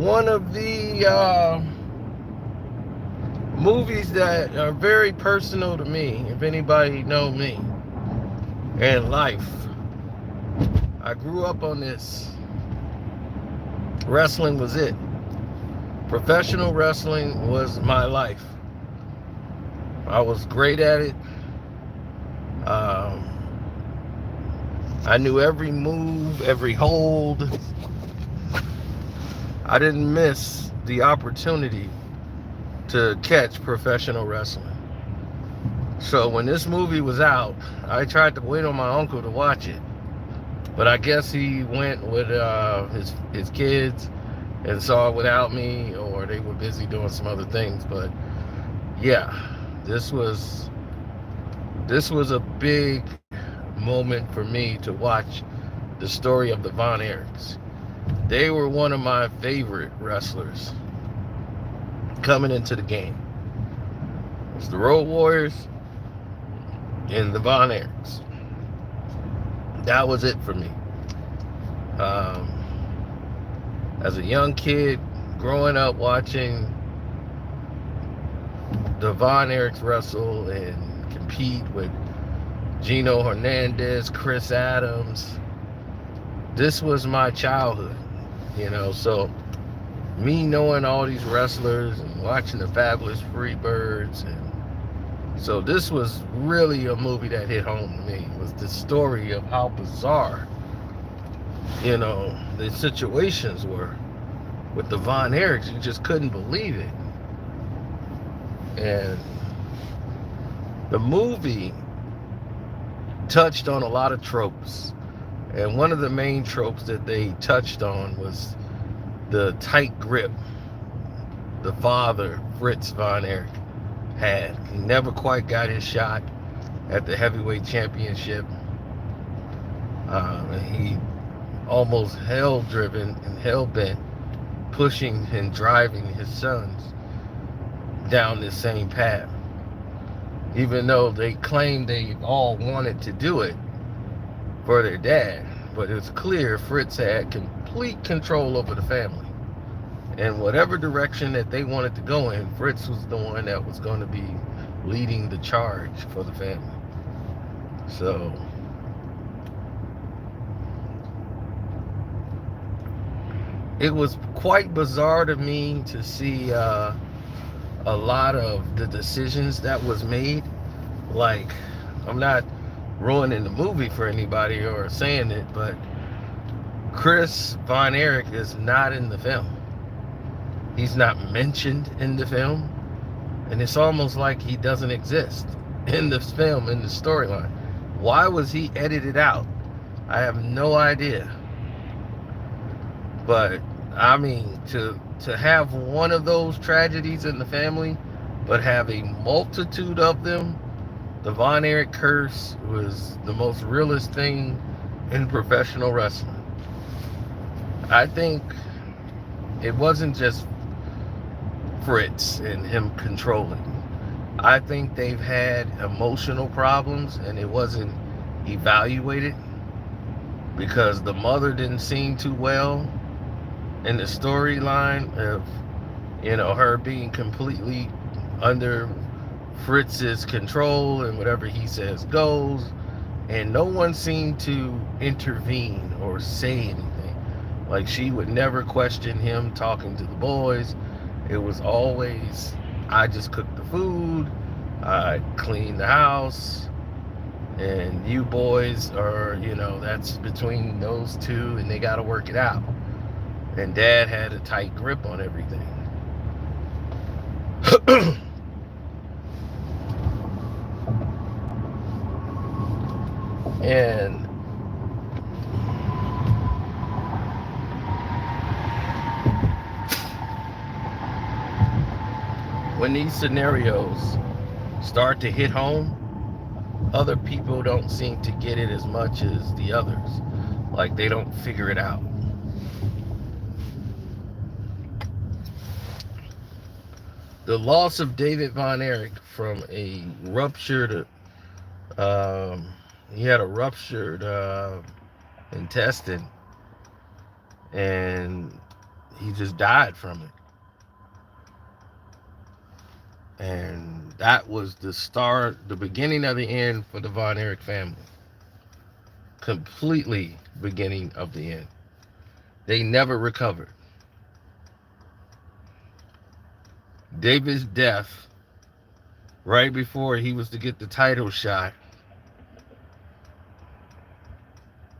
one of the movies that are very personal to me. If anybody know me in life, I grew up on this. Wrestling was it. Professional wrestling was my life. I was great at it. Um, I knew every move, every hold. I didn't miss the opportunity to catch professional wrestling. So when this movie was out, I tried to wait on my uncle to watch it, but I guess he went with his kids and saw it without me, or they were busy doing some other things. But yeah, this was this was a big moment for me to watch the story of the Von Erichs. They were one of my favorite wrestlers coming into the game. It's the Road Warriors and the Von Erichs. That was it for me. Um, as a young kid, growing up watching the Von Erichs wrestle and compete with Gino Hernandez, Chris Adams, this was my childhood, So me knowing all these wrestlers and watching the Fabulous Freebirds, and so this was really a movie that hit home to me. It was the story of how bizarre, the situations were with the Von Erichs. You just couldn't believe it. And the movie touched on a lot of tropes. And one of the main tropes that they touched on was the tight grip the father, Fritz Von Erich, had. He never quite got his shot at the heavyweight championship. He almost hell-driven and hell-bent, pushing and driving his sons down this same path. Even though they claimed they all wanted to do it for their dad, but it was clear Fritz had complete control over the family. And whatever direction that they wanted to go in, Fritz was the one that was going to be leading the charge for the family. So it was quite bizarre to me to see a lot of the decisions that was made. Like, I'm not ruining the movie for anybody or saying it, but Chris Von Erich is not in the film. He's not mentioned in the film, and it's almost like he doesn't exist in this film, in the storyline. Why was he edited out? I have no idea. But I mean, to have one of those tragedies in the family, but have a multitude of them, the Von Erich curse was the most realest thing in professional wrestling. I think it wasn't just Fritz and him controlling. I think they've had emotional problems and it wasn't evaluated because the mother didn't seem too well in the storyline of, her being completely under Fritz's control and whatever he says goes. And no one seemed to intervene or say anything. Like, she would never question him talking to the boys. It was always, I just cook the food, I clean the house, and you boys are, that's between those two and they got to work it out. And Dad had a tight grip on everything. And when these scenarios start to hit home, other people don't seem to get it as much as the others. Like, they don't figure it out. The loss of David Von Erich from a ruptured, he had a ruptured intestine, and he just died from it. And that was the start, the beginning of the end for the Von Erich family. Completely beginning of the end. They never recovered. David's death, right before he was to get the title shot,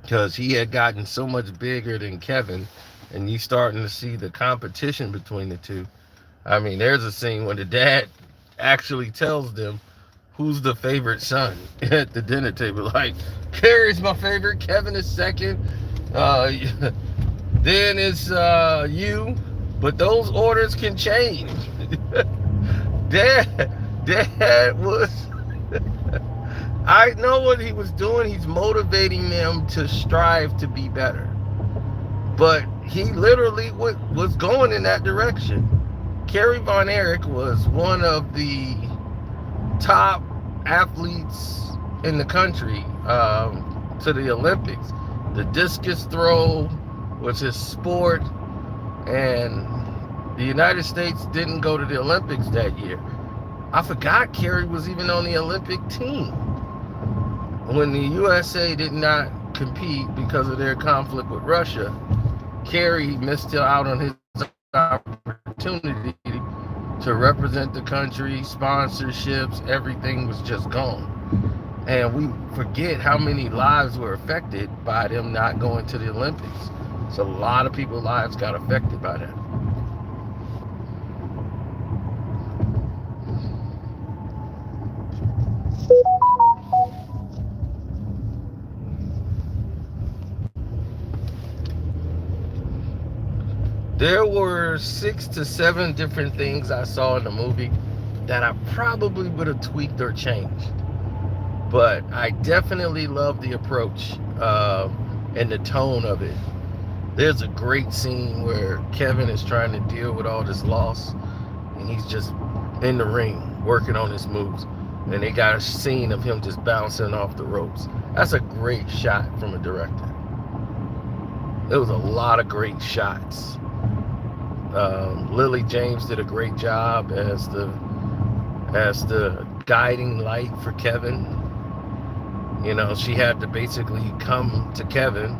because he had gotten so much bigger than Kevin, and you starting to see the competition between the two. I mean, there's a scene when the dad actually tells them who's the favorite son at the dinner table. Like, Kerry's my favorite, Kevin is second, then it's you, but those orders can change. Dad was I know what he was doing. He's motivating them to strive to be better. But he literally was going in that direction. Kerry Von Erich was one of the top athletes in the country to the Olympics. The discus throw was his sport, and the United States didn't go to the Olympics that year. I forgot Kerry was even on the Olympic team when the USA did not compete because of their conflict with Russia. Kerry missed out on his opportunity to represent the country, sponsorships, everything was just gone. And we forget how many lives were affected by them not going to the Olympics. So a lot of people's lives got affected by that. There were 6 to 7 different things I saw in the movie that I probably would have tweaked or changed. But I definitely love the approach and the tone of it. There's a great scene where Kevin is trying to deal with all this loss, and he's just in the ring working on his moves. And they got a scene of him just bouncing off the ropes. That's a great shot from a director. There was a lot of great shots. Lily James did a great job as the guiding light for Kevin. You know, she had to basically come to Kevin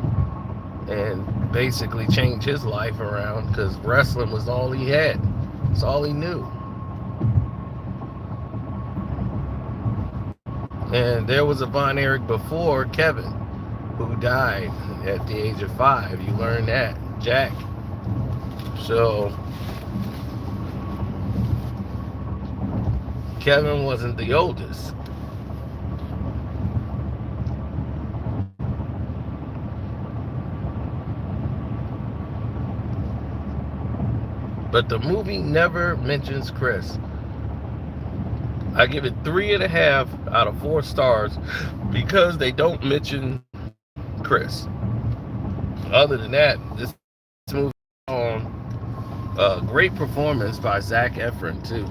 and basically change his life around, because wrestling was all he had. It's all he knew. And there was a Von Erich before Kevin who died at the age of 5. You learn that, Jack. So Kevin wasn't the oldest. But the movie never mentions Chris. I give it 3.5 out of 4 stars because they don't mention Chris. Other than that, this movie on a great performance by Zac Efron too,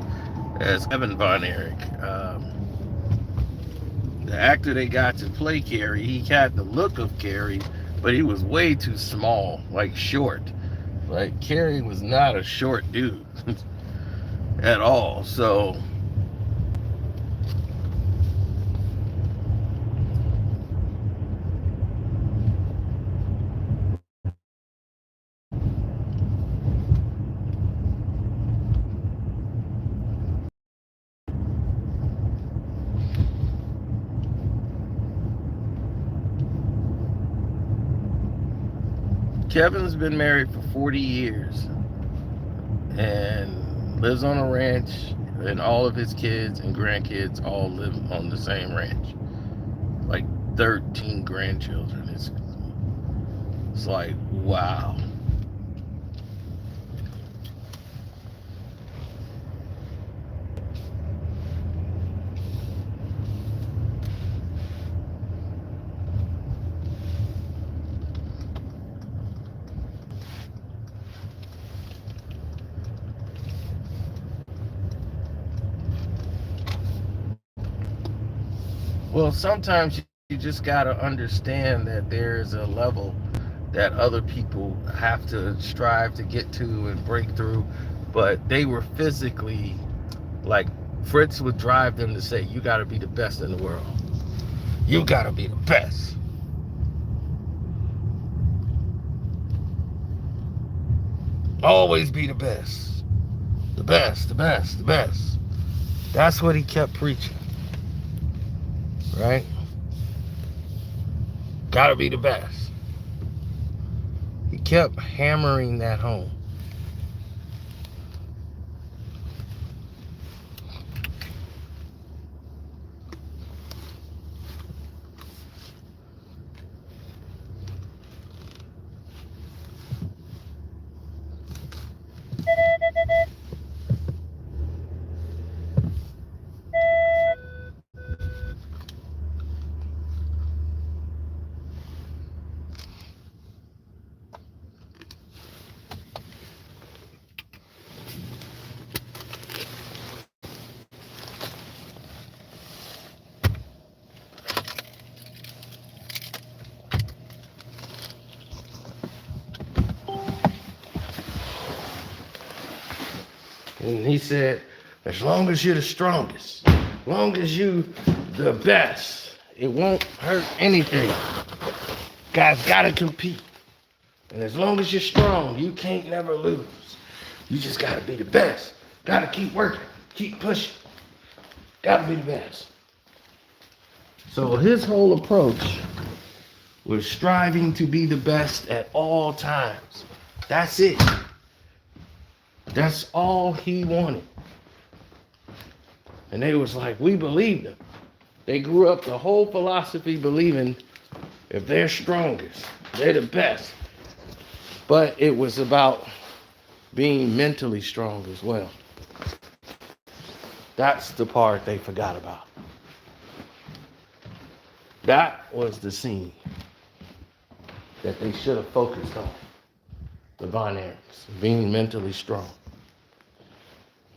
as Kevin Von Erich. The actor they got to play Kerry, he had the look of Kerry, but he was way too small, like short. Like, Kerry was not a short dude at all. So Kevin's been married for 40 years and lives on a ranch, and all of his kids and grandkids all live on the same ranch. Like 13 grandchildren. It's like, wow. Well, sometimes you just got to understand that there's a level that other people have to strive to get to and break through, but they were physically, like, Fritz would drive them to say, you got to be the best in the world. You got to be the best. Always be the best. The best, the best, the best. That's what he kept preaching. Right? Got to be the best. He kept hammering that home. And he said, as long as you're the strongest, as long as you the best, it won't hurt anything. Guys gotta compete. And as long as you're strong, you can't never lose. You just gotta be the best. Gotta keep working, keep pushing. Gotta be the best. So his whole approach was striving to be the best at all times. That's it. That's all he wanted. And they was like, we believed him. They grew up the whole philosophy believing if they're strongest, they're the best. But it was about being mentally strong as well. That's the part they forgot about. That was the scene that they should have focused on. The Von Erichs, being mentally strong.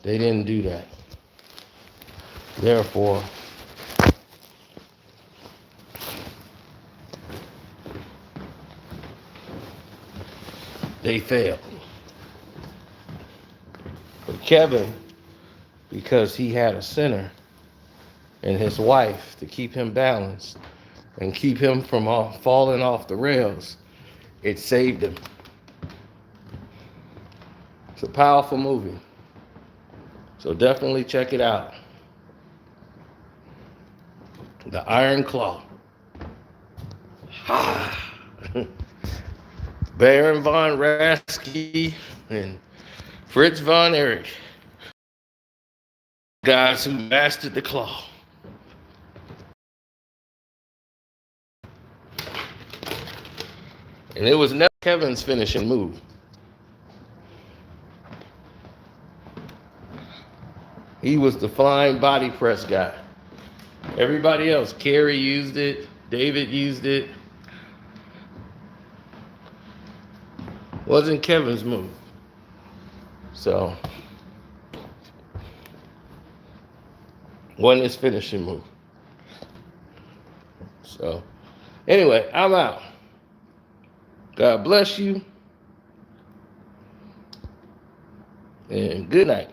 They didn't do that. Therefore, they failed. But Kevin, because he had a center and his wife to keep him balanced and keep him from falling off the rails, it saved him. It's a powerful movie. So definitely check it out. The Iron Claw. Baron von Raschke and Fritz von Erich. Guys who mastered the claw. And it was never Kevin's finishing move. He was the flying body press guy. Everybody else, Kerry used it, David used it. Wasn't Kevin's move. So, wasn't his finishing move. So, anyway, I'm out. God bless you. And good night.